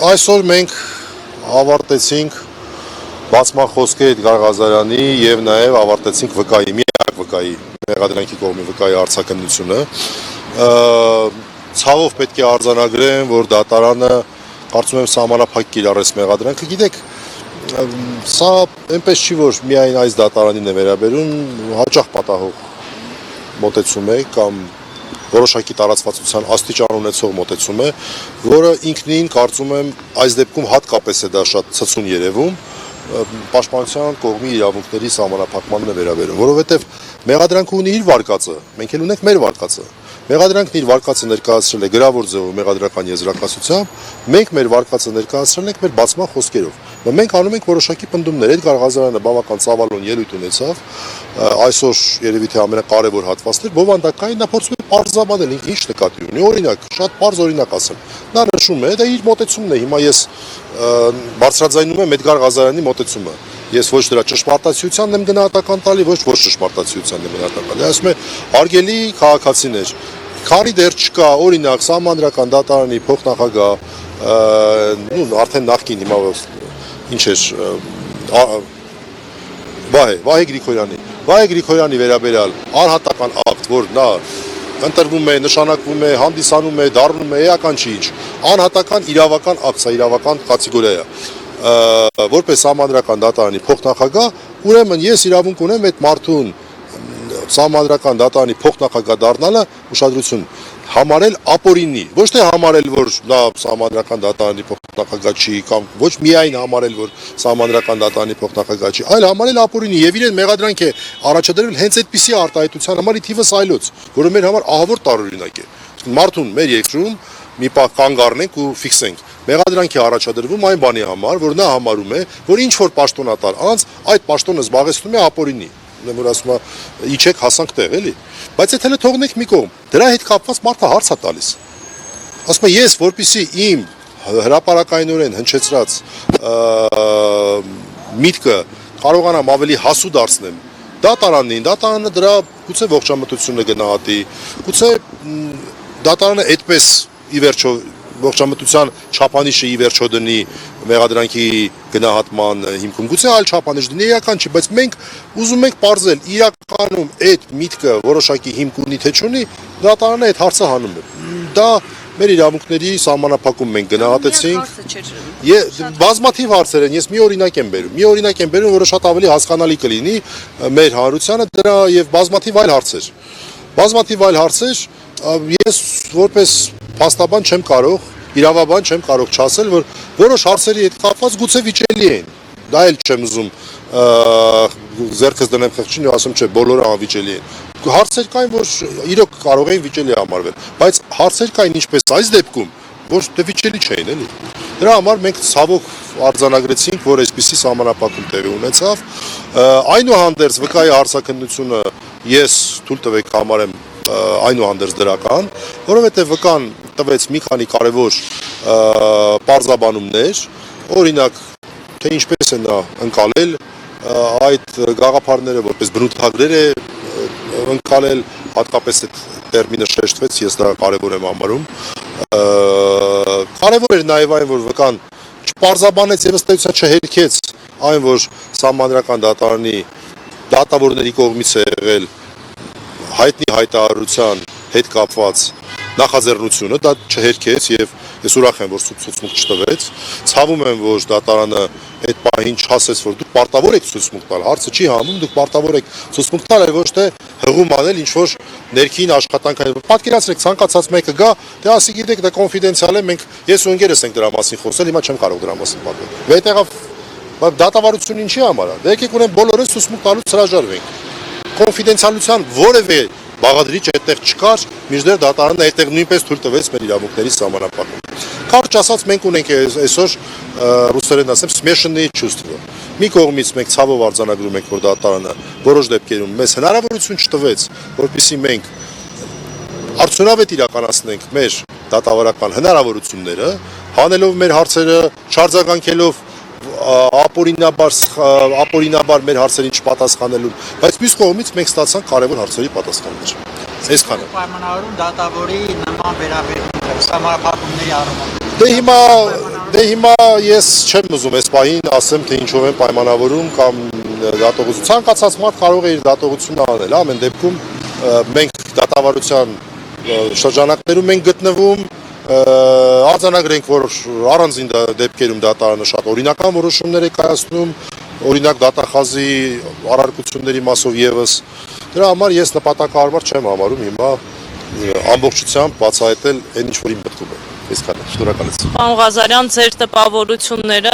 Այսօր մենք ավարտեցինք բացման խոսքի Էդգար Ղազարյանի եւ նաեւ ավարտեցինք վկայի, միակ վկայի, մեղադրանքի կողմի վկայի արձակնությունը։ Ցավով պետք է արձանագրեմ, որ դատարանը կարծում եմ սահմանափակ կիրառեց մեղադրանքը։ Գիտեք, սա այնպես չի, որ միայն այս դատարանին է վերաբերում, հաճախ պատահող մոտեցում է կամ որոշակի տարածվածության աստիճան ունեցող մոտեցում է, որը ինքնին կարծում եմ այս դեպքում հատկապես է դա շատ ցցուն երևում, պաշտպանության կողմի իրավունքների սահմանափակմանն է վերաբերում, որովհետև մեղադրանքը ունի իր վարկածը, մենք էլ ունենք մեր վարկածը։ Մեղադրանքն իր վարկածը ներկայացրել է գրավոր ձևով մեղադրական եզրակացությամբ, մենք մեր վարկածը ներկայացրել ենք մեր բացման խոսքերով։ Մենք անում ենք որոշակի պնդումներ։ Էդգար Ղազարյանը բավական ծավալուն ելույթ ունեցավ, այսօր երևի թե ամենակարևոր հատվածն էր, բովանդակային նա փորձում է պարզաբանել ինքը ինչ նկատի ունի, օրինակ, շատ պարզ օրինակ ասեմ։ Նա նշում է, դա իր մոտեցումն է, հիմա ես բարձրաձայնում եմ Էդգար Ղազարյանի մոտեցումը։ Ես ոչ դրա ճշմարտացիությանն եմ գնահատական տալի, ոչ ճշմարտացիությանն եմ գնահատական տալի։ Ասում է, հարգելի քաղաքացիներ, քանի դեռ չկա օրինակ սահմանադրական դատարանի փոխնախագահ, արդեն նախկին հիմա ինչ էր Վահե Գրիգորյանի վերաբերյալ անհատական ակտ, որ նա ընտրվում է, նշանակվում է, հանդիսանում է, դառնում է էական չի ինչ, անհատական իրավական ակտ, սա իրավական կատեգորիա է, որպես սահմանադրական դատարանի փոխնախագահ, ուրեմն ես իրավունք ունեմ այդ մարդուն սահմանադրական դատարանի փոխնախագահ դառնալը ուշադրություն համարել ապօրինի, ոչ թե համարել, որ նա սահմանադրական դատարանի փոխնախագահ չի կամ ոչ միայն համարել, որ սահմանադրական դատարանի փոխնախագահ չի, այլ համարել ապօրինի եւ իրեն մեղադրանք է առաջադրել հենց այդպիսի արտահայտության համար իթիվս այլոց, որը մեր համար ահավոր տարօրինակ է։ Մարդուն մեր երկրում մի պահ կանգ առնենք ու ֆիքսենք։ Մեղադրանք է առաջադրվում այն բանի համար, որ նա համարում է, որ ինչ որ պաշտոնատար անձ այդ պաշտոնը զբաղեցնում է ապօրինի։ Որ ասում է, իջեք հասանք տեղ, էլի։ Բայց այդ հենց թողնենք մի կողմ։ Դրա հետ կապված մարդը հարց է տալիս։ Ասում է, ես որպեսզի իմ հրապարակայնորեն հնչեցրած միտքը կարողանամ ավելի հասու դարձնեմ դատարանին, դատարանը դրա գուցե ողջամտությունը գնահատի, գուցե դատարանը այդպես ի վերջո ողջամտության չափանիշը ի վերջո դնի մեղադրանքի գնահատման հիմքում, գուցե այլ չափանիշ դնի, էական չի, բայց մենք ուզում ենք պարզել իրականում այդ միտքը որոշակի հիմք ունի թե չունի, դատարանը այդ հարցը հանում է։ Դա մեր իրավունքների սահմանափակում մենք գնահատեցինք։ Բազմաթիվ հարցեր են, ես մի օրինակ եմ բերում, որը շատ ավելի հասկանալի կլինի մեր հանրությանը, դրա եւ բազմաթիվ այլ հարցեր, ես որպես փաստաբան չեմ կարող, իրավաբան չեմ կարող չասել, որ որոշ հարցերի հետ կապված գուցե վիճելի են։ Դա էլ չեմ ուզում ձեռքս դնեմ խղճին ու ասում չէ, բոլորը անվիճելի են։ Հարցեր կային, որ իրոք կարող էին վիճելի համարվել, բայց հարցեր կային ինչպես այս դեպքում, որ դե վիճելի չէին, էլի։ Դրա համար մենք ցավոք արձանագրեցինք, որ այսպիսի սահմանափակում տեղի ունեցավ։ Այնուհանդերձ վկայի արձակնությունը ես թույլ տվեք համարեմ այնուհանդերձ դրական, որովհետև վկան տվեց մի քանի կարևոր պարզաբանումներ, օրինակ, թե ինչպես է նա ընկալել այդ գաղափարները, որպես բնութագրեր է ընկալել, հատկապես այդ տերմինը շեշտվեց, ես դա կարևոր եմ համարում։ Կարևոր էր նաև այն, որ վկան չպարզաբանեց եւ ըստ էության չհերքեց այն, որ սահմանադրական դատարանի դատավորների կողմից է եղել հայտնի հայտարարության հետ կապված նախաձեռնությունը, դա չհերքեց եւ ես ուրախ եմ, որ ցուցմունք չտվեց։ Ցավում եմ, որ դատարանը այդ պահին չասեց, որ դուք պարտավոր եք ցուցմունք տալ, հարցը չի հանում, դուք պարտավոր եք ցուցմունք տալ, այլ ոչ թե հղում անել ինչ որ ներքին աշխատանքային։ Պատկերացրեք, ցանկացած մեկը գա, դե ասի գիտեք, դա կոնֆիդենցիալ է, մենք ես ու ընկերս ենք դրա մասին խոսել, հիմա չեմ կարող դրա մասին պատմել։ Այդտեղով դատավարությունը ինչի համար է։ Դե եկեք ունեն բոլորս ցուցմունք տալուց հրաժարվենք։ Կոնֆիդենցիալության որևէ բաղադրիչ այդտեղ չկար, մինչդեռ դատարանը այդտեղ նույնպես թույլ տվեց մեր իրավունքների սահմանափակում։ Կարճ ասած, մենք ունենք այսօր ռուսերեն ասեմ смешанные чувства։ Մի կողմից մենք ցավով արձանագրում ենք, որ դատարանը որոշ դեպքերում մեզ հնարավորություն չտվեց, որպեսզի մենք արդյունավետ իրականացնենք մեր դատավարական հնարավորությունները, հանելով մեր հարցերը, չարձագանքելով ապօրինաբար մեր հարցերին չպատասխանելու, բայց մյուս կողմից մենք ստացանք կարևոր հարցերի պատասխաններ։ Այսքանը։ Պայմանավորում դատավորի նման վերաբերմունքը, սահմանափակումների առումով։ Դե հիմա Դե հիմա ես չեմ ուզում այս պահին ասեմ, թե ինչով են պայմանավորում կամ դատողություն։ Ցանկացած մարդ կարող է իր դատողությունը անել, ամեն դեպքում մենք դատավարության շրջանակներում ենք գտնվում, արձանագրենք, որ առանձին դեպքերում դատարանը շատ օրինական որոշումներ է կայացնում, օրինակ դատախազի առարկությունների մասով եւս։ Դրա համար ես նպատակահարմար չեմ համարում հիմա ամբողջությամբ բացահայտել այն ինչ որ իմ մտքում է։ Այսքանը, շնորհակալություն։ Պարոն Ղազարյան, ձեր տպավորությունները